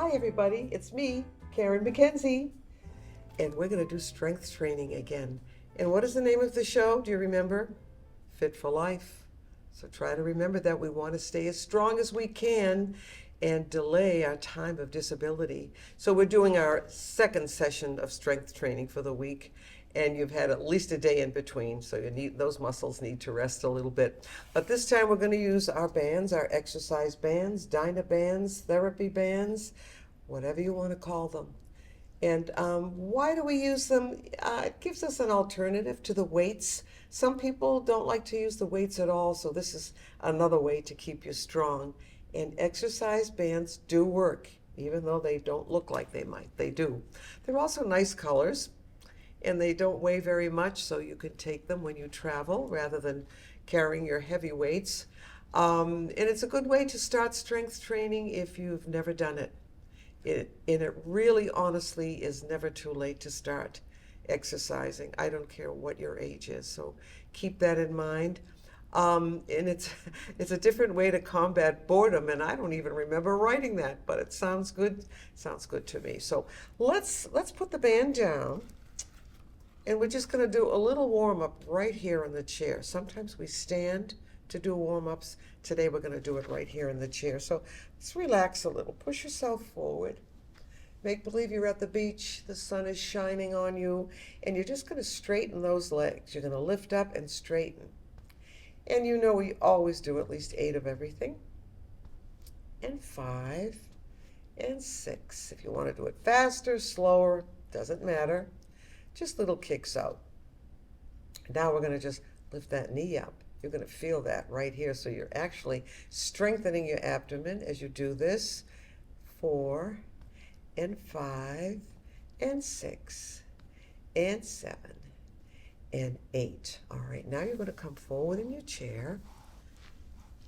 Hi everybody, it's me, Karen McKenzie, and we're going to do strength training again. And what is the name of the show? Do you remember? Fit for Life. So try to remember that we want to stay as strong as we can and delay our time of disability. So we're doing our second session of strength training for the week, and you've had at least a day in between, so those muscles need to rest a little bit. But this time we're going to use our bands, our exercise bands, Dyna bands, therapy bands, whatever you want to call them. And why do we use them? It gives us an alternative to the weights. Some people don't like to use the weights at all, so this is another way to keep you strong. And exercise bands do work, even though they don't look like they might. They do. They're also nice colors, and they don't weigh very much, so you can take them when you travel rather than carrying your heavy weights. And it's a good way to start strength training if you've never done it. And it really, honestly, is never too late to start exercising. I don't care what your age is, so keep that in mind. And it's a different way to combat boredom, and I don't even remember writing that, but it sounds good. Sounds good to me. So let's put the band down, and we're just going to do a little warm up right here in the chair. Sometimes we stand to do warm-ups. Today we're going to do it right here in the chair. So let's relax a little. Push yourself forward. Make believe you're at the beach. The sun is shining on you. And you're just going to straighten those legs. You're going to lift up and straighten. And you know we always do at least 8 of everything. And 5. And 6. If you want to do it faster, slower, doesn't matter. Just little kicks out. Now we're going to just lift that knee up. You're going to feel that right here. So you're actually strengthening your abdomen as you do this. 4 and 5 and 6 and 7 and 8. All right, now you're going to come forward in your chair.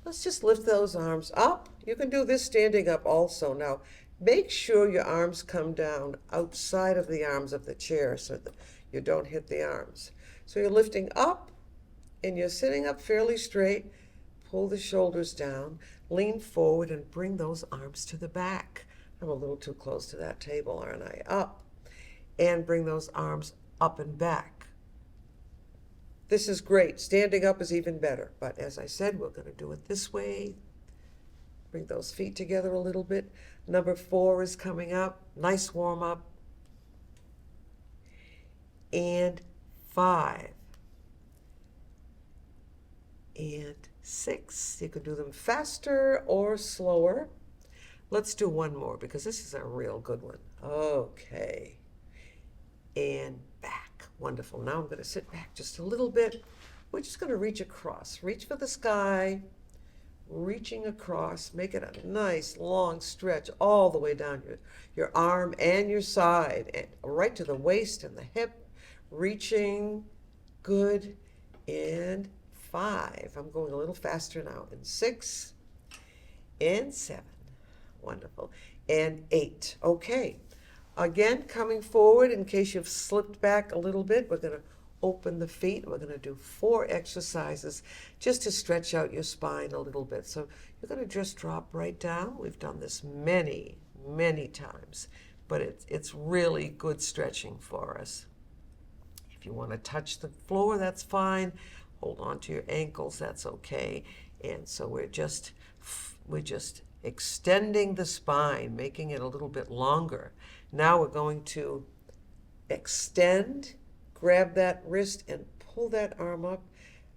Let's just lift those arms up. You can do this standing up also. Now, make sure your arms come down outside of the arms of the chair so that you don't hit the arms. So you're lifting up, and you're sitting up fairly straight. Pull the shoulders down, lean forward, and bring those arms to the back. I'm a little too close to that table, aren't I? Up. And bring those arms up and back. This is great. Standing up is even better. But as I said, we're going to do it this way. Bring those feet together a little bit. Number 4 is coming up. Nice warm up. And 5. And 6. You can do them faster or slower. Let's do one more because this is a real good one. Okay. And back. Wonderful. Now I'm going to sit back just a little bit. We're just going to reach across. Reach for the sky. Reaching across. Make it a nice long stretch all the way down your arm and your side. And right to the waist and the hip. Reaching. Good. And 5. I'm going a little faster now. And 6 and 7. Wonderful. And 8. Okay. Again, coming forward in case you've slipped back a little bit, we're going to open the feet. We're going to do 4 exercises just to stretch out your spine a little bit. So you're going to just drop right down. We've done this many, many times, but it's really good stretching for us. If you want to touch the floor, that's fine. Hold on to your ankles, that's okay. And so we're just extending the spine, making it a little bit longer. Now we're going to extend, grab that wrist and pull that arm up.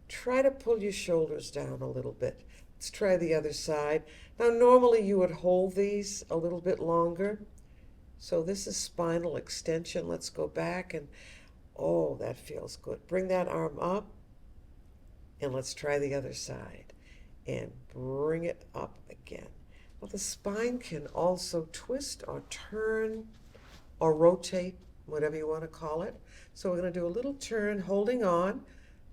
Try to pull your shoulders down a little bit. Let's try the other side. Now normally you would hold these a little bit longer. So this is spinal extension. Let's go back and, oh, that feels good. Bring that arm up. And let's try the other side and bring it up again. Well, the spine can also twist or turn or rotate, whatever you want to call it. So we're going to do a little turn, holding on,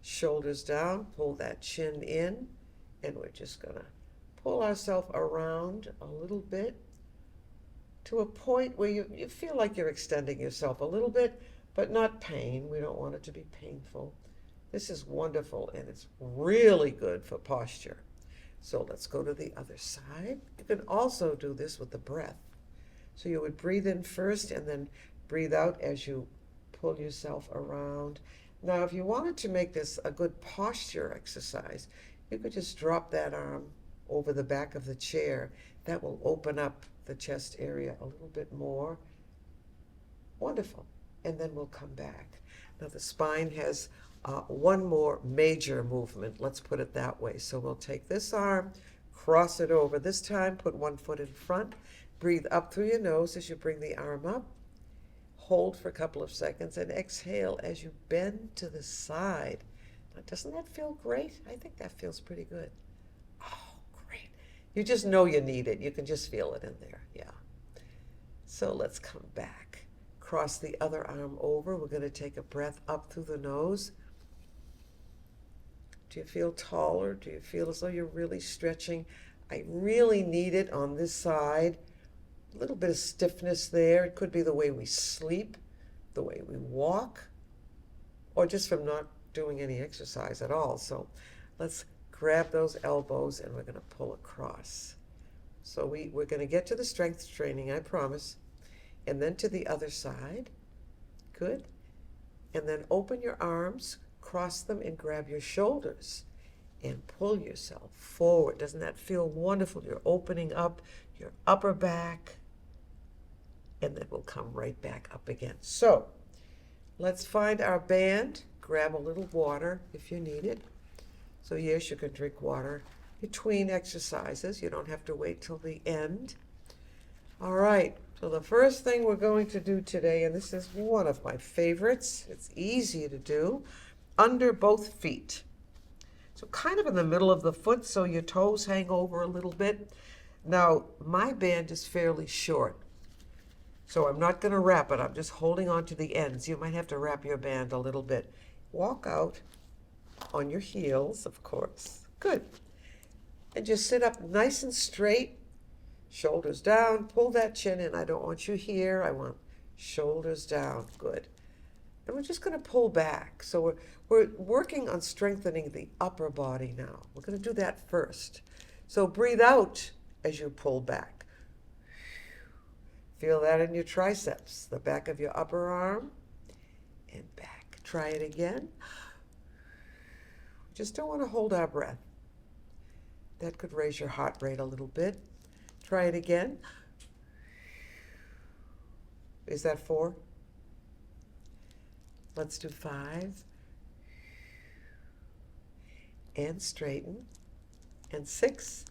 shoulders down, pull that chin in, and we're just going to pull ourselves around a little bit to a point where you feel like you're extending yourself a little bit, but not pain. We don't want it to be painful. This is wonderful, and it's really good for posture. So let's go to the other side. You can also do this with the breath. So you would breathe in first and then breathe out as you pull yourself around. Now, if you wanted to make this a good posture exercise, you could just drop that arm over the back of the chair. That will open up the chest area a little bit more. Wonderful. And then we'll come back. Now, the spine has one more major movement, let's put it that way. So we'll take this arm, cross it over. This time, put one foot in front. Breathe up through your nose as you bring the arm up. Hold for a couple of seconds and exhale as you bend to the side. Now, doesn't that feel great? I think that feels pretty good. Oh, great. You just know you need it. You can just feel it in there. Yeah. So let's come back. Cross the other arm over. We're going to take a breath up through the nose. Do you feel taller? Do you feel as though you're really stretching? I really need it on this side. A little bit of stiffness there. It could be the way we sleep, the way we walk, or just from not doing any exercise at all. So let's grab those elbows and we're going to pull across. So we're going to get to the strength training, I promise. And then to the other side. Good. And then open your arms, cross them, and grab your shoulders and pull yourself forward. Doesn't that feel wonderful? You're opening up your upper back, and then we'll come right back up again. So let's find our band. Grab a little water if you need it. So yes, you can drink water between exercises. You don't have to wait till the end. All right, so the first thing we're going to do today, and this is one of my favorites, it's easy to do, under both feet. So kind of in the middle of the foot, so your toes hang over a little bit. Now, my band is fairly short, so I'm not going to wrap it. I'm just holding on to the ends. You might have to wrap your band a little bit. Walk out on your heels, of course. Good. And just sit up nice and straight, shoulders down. Pull that chin in. I don't want you here. I want shoulders down. Good. And we're just going to pull back. So we're working on strengthening the upper body now. We're going to do that first. So breathe out as you pull back. Feel that in your triceps, the back of your upper arm, and back. Try it again. Just don't want to hold our breath. That could raise your heart rate a little bit. Try it again. Is that 4? Let's do 5. And straighten. And 6.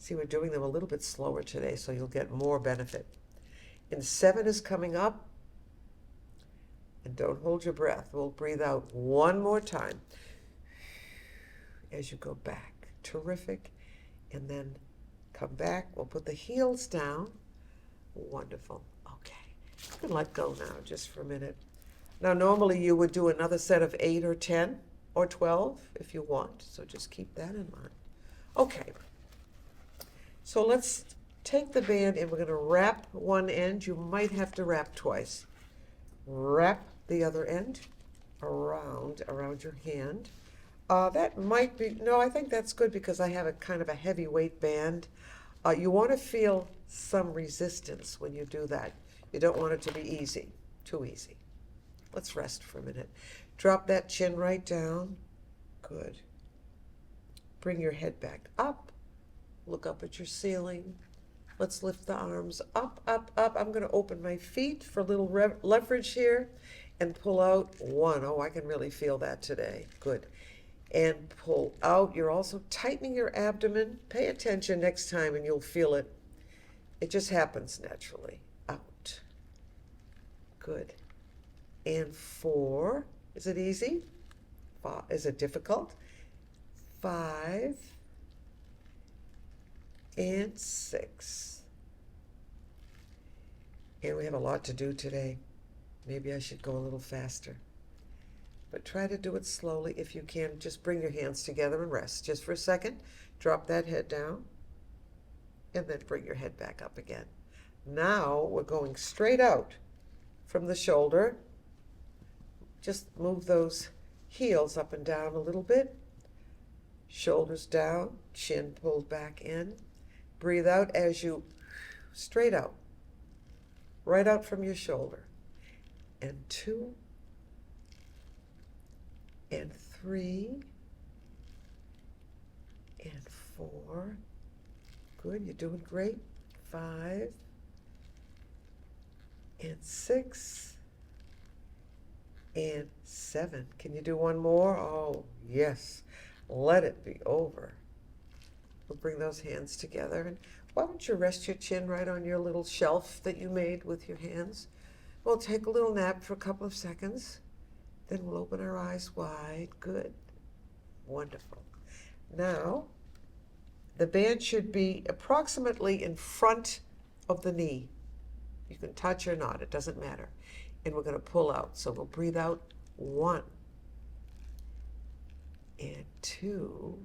See, we're doing them a little bit slower today, so you'll get more benefit. And 7 is coming up. And don't hold your breath. We'll breathe out one more time as you go back. Terrific. And then come back. We'll put the heels down. Wonderful. Okay. You can let go now just for a minute. Now, normally you would do another set of 8 or 10 or 12 if you want. So just keep that in mind. Okay. So let's take the band and we're going to wrap one end. You might have to wrap twice. Wrap the other end around your hand. That might be, no, I think that's good because I have a kind of a heavyweight band. You want to feel some resistance when you do that. You don't want it to be easy, too easy. Let's rest for a minute. Drop that chin right down. Good. Bring your head back up. Look up at your ceiling. Let's lift the arms up, up, up. I'm going to open my feet for a little leverage here and pull out 1. Oh, I can really feel that today. Good. And pull out. You're also tightening your abdomen. Pay attention next time and you'll feel it. It just happens naturally. Out. Good. And 4. Is it easy? 5. Is it difficult? 5. And 6. And we have a lot to do today. Maybe I should go a little faster. But try to do it slowly if you can. Just bring your hands together and rest. Just for a second. Drop that head down. And then bring your head back up again. Now we're going straight out from the shoulder. Just move those heels up and down a little bit. Shoulders down. Chin pulled back in. Breathe out as you straight out, right out from your shoulder. And 2, and 3, and 4. Good, you're doing great. 5, and 6, and 7. Can you do one more? Oh, yes. Let it be over. We'll bring those hands together. And why don't you rest your chin right on your little shelf that you made with your hands? We'll take a little nap for a couple of seconds. Then we'll open our eyes wide. Good. Wonderful. Now, the band should be approximately in front of the knee. You can touch or not, it doesn't matter. And we're going to pull out. So we'll breathe out 1, and 2,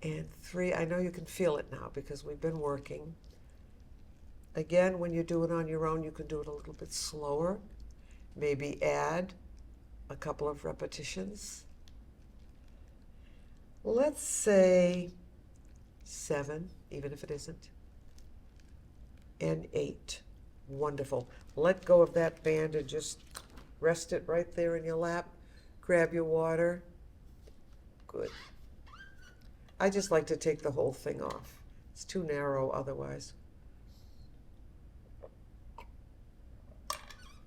and 3. I know you can feel it now because we've been working. Again, when you do it on your own, you can do it a little bit slower. Maybe add a couple of repetitions. Let's say 7, even if it isn't, and 8. Wonderful. Let go of that band and just rest it right there in your lap. Grab your water. Good. I just like to take the whole thing off. It's too narrow otherwise.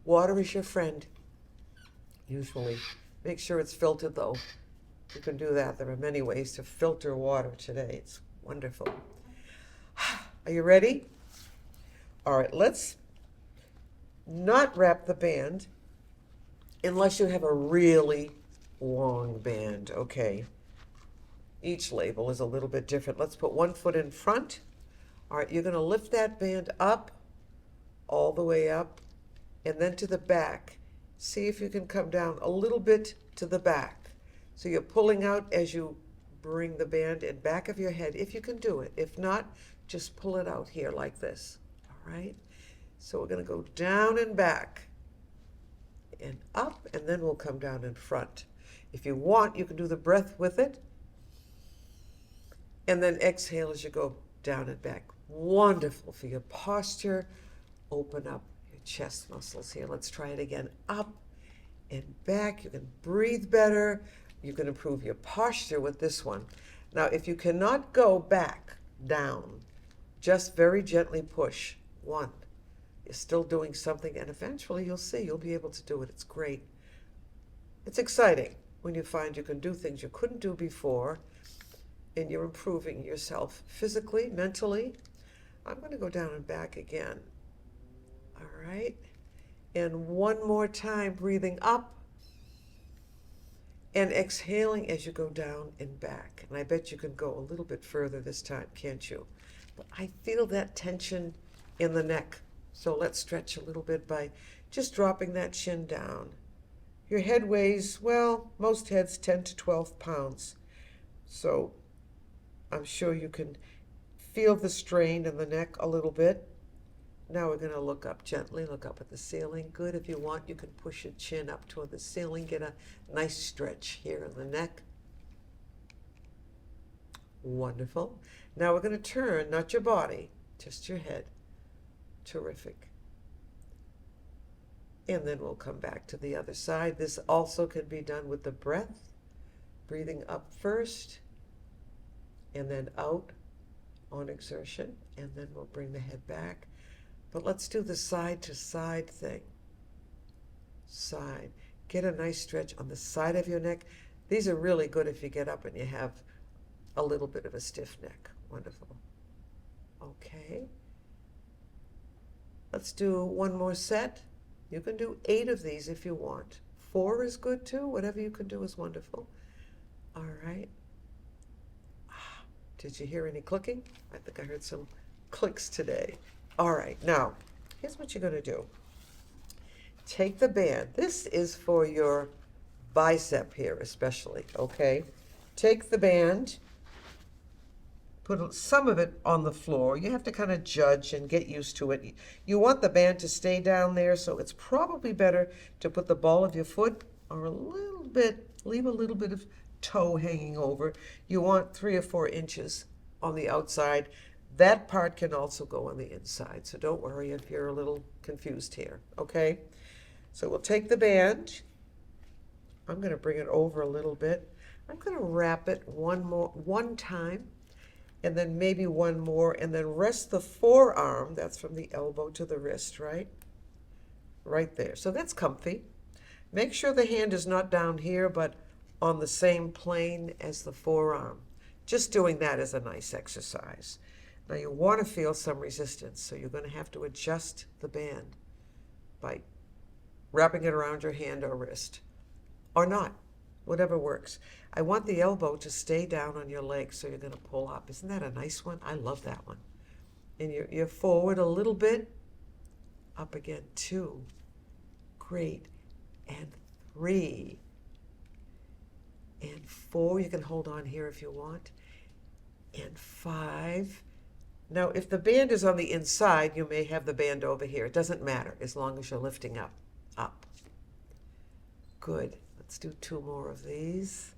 Water is your friend, usually. Make sure it's filtered though. You can do that. There are many ways to filter water today. It's wonderful. Are you ready? All right, let's not wrap the band unless you have a really long band, okay? Each label is a little bit different. Let's put one foot in front. All right, you're going to lift that band up, all the way up, and then to the back. See if you can come down a little bit to the back. So you're pulling out as you bring the band in back of your head, if you can do it. If not, just pull it out here like this, all right? So we're going to go down and back and up, and then we'll come down in front. If you want, you can do the breath with it, and then exhale as you go down and back. Wonderful for your posture. Open up your chest muscles here. Let's try it again. Up and back. You can breathe better. You can improve your posture with this one. Now, if you cannot go back, down, just very gently push. 1. You're still doing something, and eventually you'll see you'll be able to do it. It's great. It's exciting when you find you can do things you couldn't do before, and you're improving yourself physically, mentally. I'm going to go down and back again. All right. And one more time, breathing up and exhaling as you go down and back. And I bet you can go a little bit further this time, can't you? But I feel that tension in the neck. So let's stretch a little bit by just dropping that chin down. Your head weighs, well, most heads 10 to 12 pounds. So I'm sure you can feel the strain in the neck a little bit. Now we're going to look up gently, look up at the ceiling. Good. If you want, you can push your chin up toward the ceiling. Get a nice stretch here in the neck. Wonderful. Now we're going to turn, not your body, just your head. Terrific. And then we'll come back to the other side. This also can be done with the breath. Breathing up first and then out on exertion. And then we'll bring the head back. But let's do the side to side thing. Side. Get a nice stretch on the side of your neck. These are really good if you get up and you have a little bit of a stiff neck. Wonderful. Okay. Let's do one more set. You can do 8 of these if you want. 4 is good too. Whatever you can do is wonderful. All right. Did you hear any clicking? I think I heard some clicks today. All right. Now, here's what you're going to do. Take the band. This is for your bicep here especially, okay? Take the band. Put some of it on the floor. You have to kind of judge and get used to it. You want the band to stay down there, so it's probably better to put the ball of your foot or a little bit, leave a little bit of toe hanging over. You want 3 or 4 inches on the outside. That part can also go on the inside, so don't worry if you're a little confused here, okay? So we'll take the band. I'm going to bring it over a little bit. I'm going to wrap it one time, and then maybe one more, and then rest the forearm, that's from the elbow to the wrist, right? Right there. So that's comfy. Make sure the hand is not down here, but on the same plane as the forearm. Just doing that is a nice exercise. Now you want to feel some resistance, so you're going to have to adjust the band by wrapping it around your hand or wrist, or not, whatever works. I want the elbow to stay down on your leg, so you're going to pull up. Isn't that a nice one? I love that one. And you're forward a little bit, up again, 2, great, and 3, and 4. You can hold on here if you want, and 5. Now, if the band is on the inside, you may have the band over here. It doesn't matter as long as you're lifting up. Good. Let's do 2 more of these.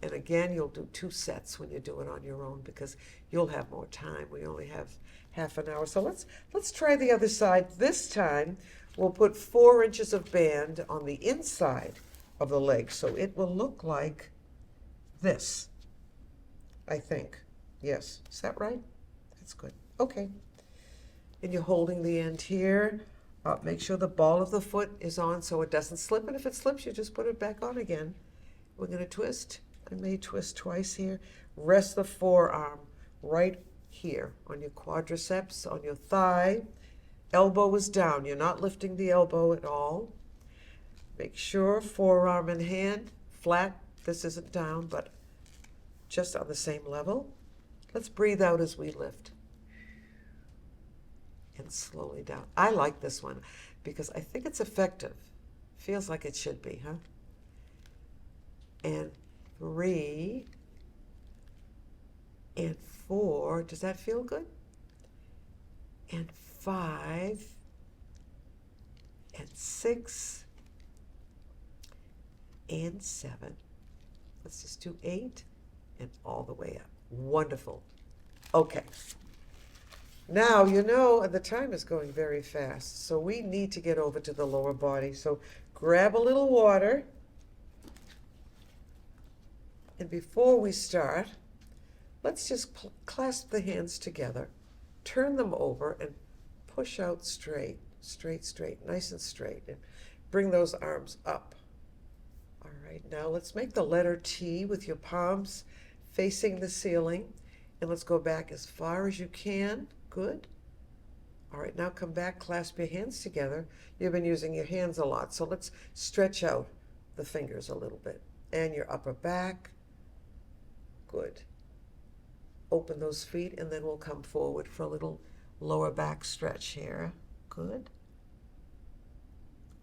And again, you'll do 2 sets when you do it on your own because you'll have more time. We only have half an hour. So let's try the other side. This time, we'll put 4 inches of band on the inside of the leg. So it will look like this, I think. Yes. Is that right? That's good. Okay. And you're holding the end here. Make sure the ball of the foot is on so it doesn't slip. And if it slips, you just put it back on again. We're going to twist. I may twist twice here. Rest the forearm right here on your quadriceps, on your thigh. Elbow is down. You're not lifting the elbow at all. Make sure forearm and hand flat. This isn't down, but just on the same level. Let's breathe out as we lift. And slowly down. I like this one because I think it's effective. Feels like it should be, huh? And 3 and 4. Does that feel good? And 5 and 6 and 7. Let's just do 8 and all the way up. Wonderful. Okay. Now, you know, the time is going very fast, so we need to get over to the lower body. So grab a little water. And before we start, let's just clasp the hands together, turn them over, and push out straight, nice and straight. And bring those arms up. All right, now let's make the letter T with your palms facing the ceiling. And let's go back as far as you can. Good. All right, now come back, clasp your hands together. You've been using your hands a lot, so let's stretch out the fingers a little bit. And your upper back. Good. Open those feet, and then we'll come forward for a little lower back stretch here. Good.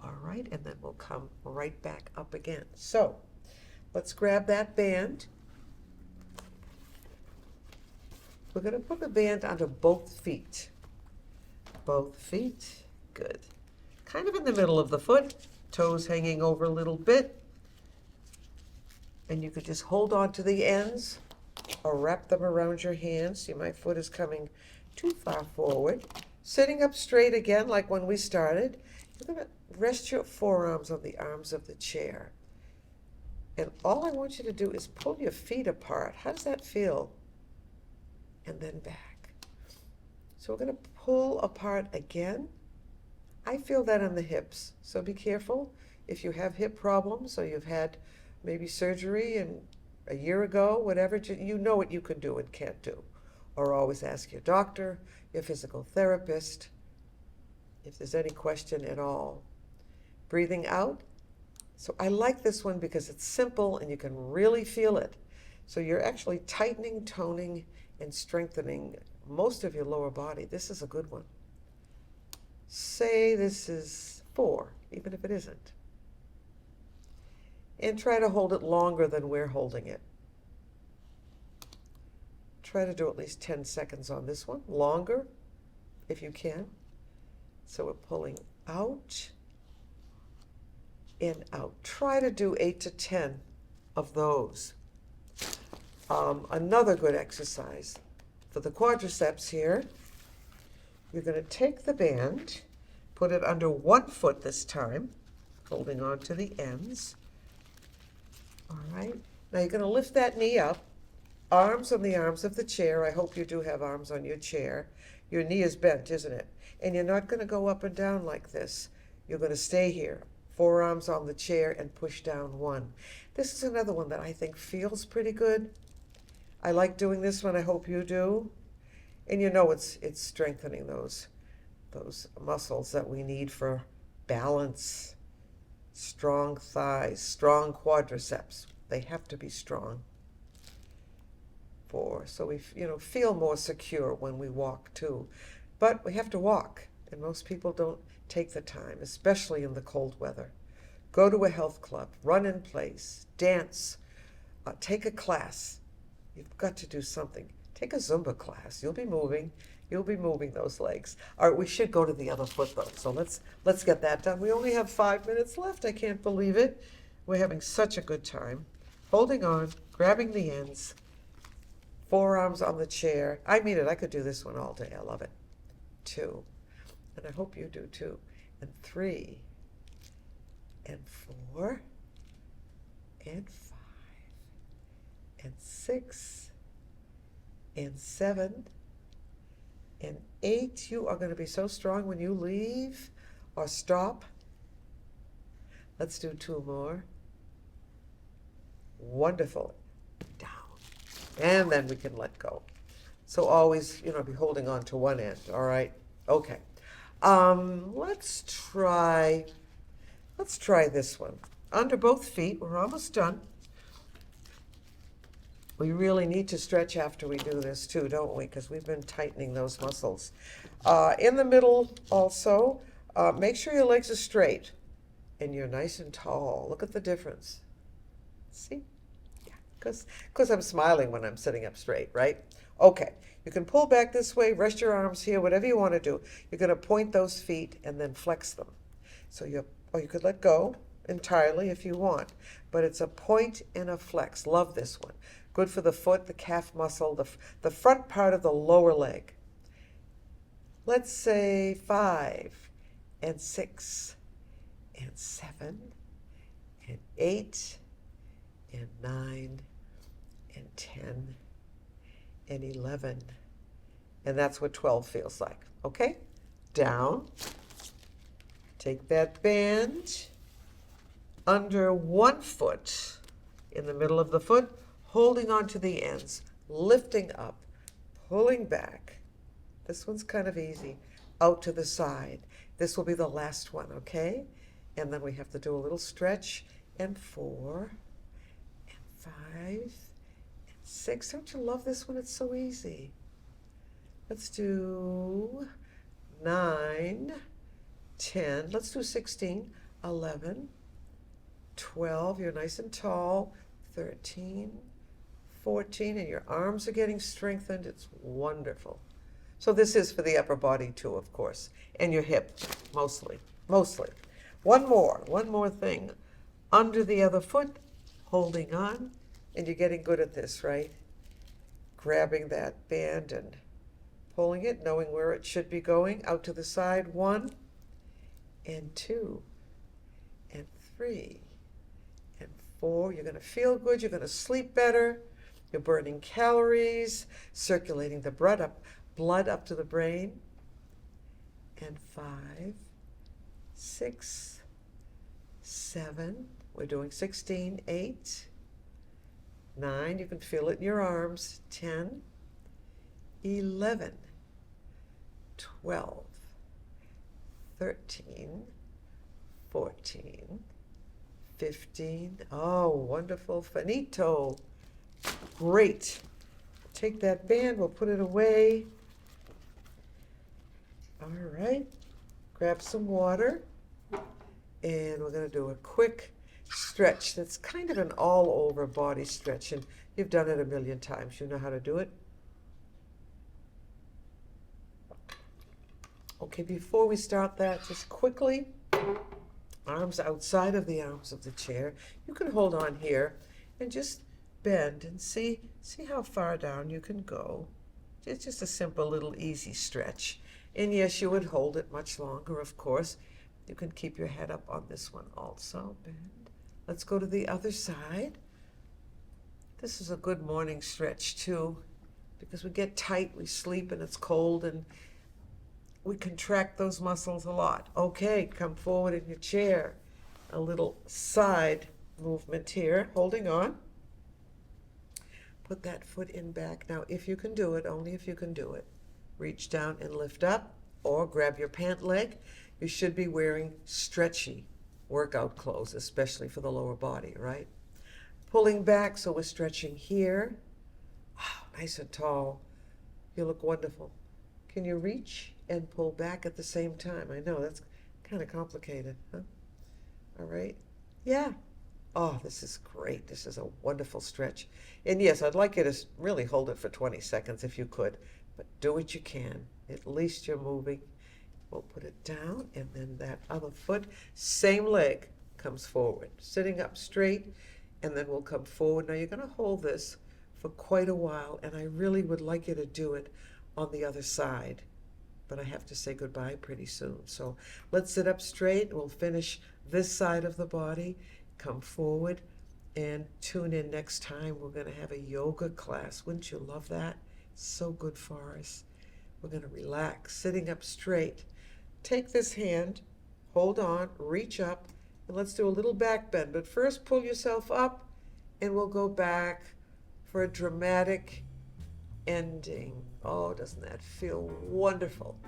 All right, and then we'll come right back up again. So let's grab that band. We're going to put the band onto both feet. Both feet. Good. Kind of in the middle of the foot. Toes hanging over a little bit. And you could just hold on to the ends or wrap them around your hands. See, my foot is coming too far forward. Sitting up straight again, like when we started. You're going to rest your forearms on the arms of the chair. And all I want you to do is pull your feet apart. How does that feel? And then back. So we're going to pull apart again. I feel that on the hips, so be careful. If you have hip problems or you've had maybe surgery and a year ago, whatever, you know what you can do and can't do. Or always ask your doctor, your physical therapist, if there's any question at all. Breathing out. So I like this one because it's simple and you can really feel it. So you're actually tightening, toning, and strengthening most of your lower body. This is a good one. Say this is 4, even if it isn't. And try to hold it longer than we're holding it. Try to do at least 10 seconds on this one. Longer, if you can. So we're pulling out and out. Try to do 8 to 10 of those. Another good exercise for the quadriceps here. You're going to take the band, put it under one foot this time, holding on to the ends. All right. Now you're going to lift that knee up, arms on the arms of the chair. I hope you do have arms on your chair. Your knee is bent, isn't it? And you're not going to go up and down like this. You're going to stay here, forearms on the chair and push down one. This is another one that I think feels pretty good. I like doing this one. I hope you do. And you know it's strengthening those muscles that we need for balance. Strong thighs, strong quadriceps. They have to be strong. So we feel more secure when we walk too. But we have to walk, and most people don't take the time, especially in the cold weather. Go to a health club, run in place, dance, take a class. You've got to do something. Take a Zumba class. You'll be moving those legs. All right, we should go to the other foot though. So let's get that done. We only have 5 minutes left. I can't believe it. We're having such a good time. Holding on, grabbing the ends, forearms on the chair. I mean it. I could do this one all day. I love it. 2, and I hope you do too. And 3, and 4, and 5, and 6, and 7, and 8. You are going to be so strong when you leave or stop. Let's do 2 more. Wonderful. Down. And then we can let go. So always, be holding on to one end, all right? Okay. Let's try this one. Under both feet, we're almost done. We really need to stretch after we do this too, don't we? Because we've been tightening those muscles. In the middle also, make sure your legs are straight and you're nice and tall. Look at the difference. See? Yeah, because I'm smiling when I'm sitting up straight, right? Okay, you can pull back this way, rest your arms here, whatever you want to do. You're going to point those feet and then flex them. So you could let go entirely if you want, but it's a point and a flex. Love this one. Good for the foot, the calf muscle, the front part of the lower leg. Let's say 5, and 6, and 7, and 8, and 9, and 10, and 11. And that's what 12 feels like. Okay? Down. Take that band under one foot, in the middle of the foot, holding on to the ends, lifting up, pulling back. This one's kind of easy. Out to the side. This will be the last one, okay? And then we have to do a little stretch. And 4, and 5, and 6. Don't you love this one? It's so easy. Let's do 9, 10. Let's do 16, 11, 12. You're nice and tall. 13, 14, and your arms are getting strengthened. It's wonderful. So this is for the upper body too, of course, and your hip, mostly. One more thing. Under the other foot, holding on, and you're getting good at this, right? Grabbing that band and pulling it, knowing where it should be going. Out to the side, 1, and 2, and 3, and 4. You're going to feel good. You're going to sleep better. You're burning calories, circulating the blood up to the brain. And 5, 6, 7. We're doing 16, 8, 9. You can feel it in your arms. 10, 11, 12, 13, 14, 15. Oh, wonderful. Finito. Great. Take that band, we'll put it away. All right. Grab some water. And we're going to do a quick stretch that's kind of an all-over body stretch. And you've done it a million times. You know how to do it. Okay, before we start that, just quickly, arms outside of the arms of the chair. You can hold on here and just bend and see how far down you can go. It's just a simple little easy stretch. And yes, you would hold it much longer, of course. You can keep your head up on this one also. Bend. Let's go to the other side. This is a good morning stretch too, because we get tight, we sleep and it's cold and we contract those muscles a lot. Okay, come forward in your chair. A little side movement here, holding on. Put that foot in back. Now, if you can do it, only if you can do it, reach down and lift up, or grab your pant leg. You should be wearing stretchy workout clothes, especially for the lower body, right? Pulling back, so we're stretching here. Wow, nice and tall. You look wonderful. Can you reach and pull back at the same time? I know, that's kind of complicated, huh? All right. Yeah. Oh, this is great. This is a wonderful stretch. And yes, I'd like you to really hold it for 20 seconds if you could, but do what you can. At least you're moving. We'll put it down, and then that other foot, same leg, comes forward, sitting up straight, and then we'll come forward. Now you're going to hold this for quite a while, and I really would like you to do it on the other side, but I have to say goodbye pretty soon. So let's sit up straight, and we'll finish this side of the body. Come forward and tune in next time. We're going to have a yoga class. Wouldn't you love that? So good for us. We're going to relax, sitting up straight. Take this hand, hold on, reach up, and let's do a little back bend. But first, pull yourself up, and we'll go back for a dramatic ending. Oh, doesn't that feel wonderful?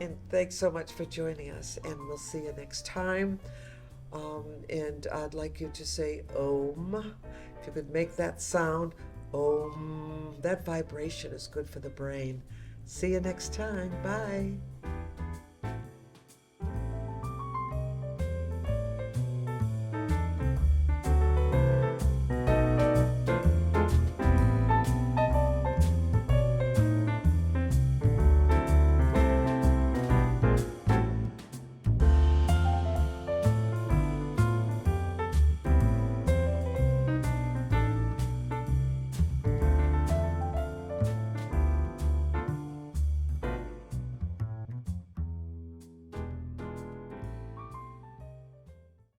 And thanks so much for joining us, and we'll see you next time. And I'd like you to say Om. If you could make that sound, Om. That vibration is good for the brain. See you next time. Bye.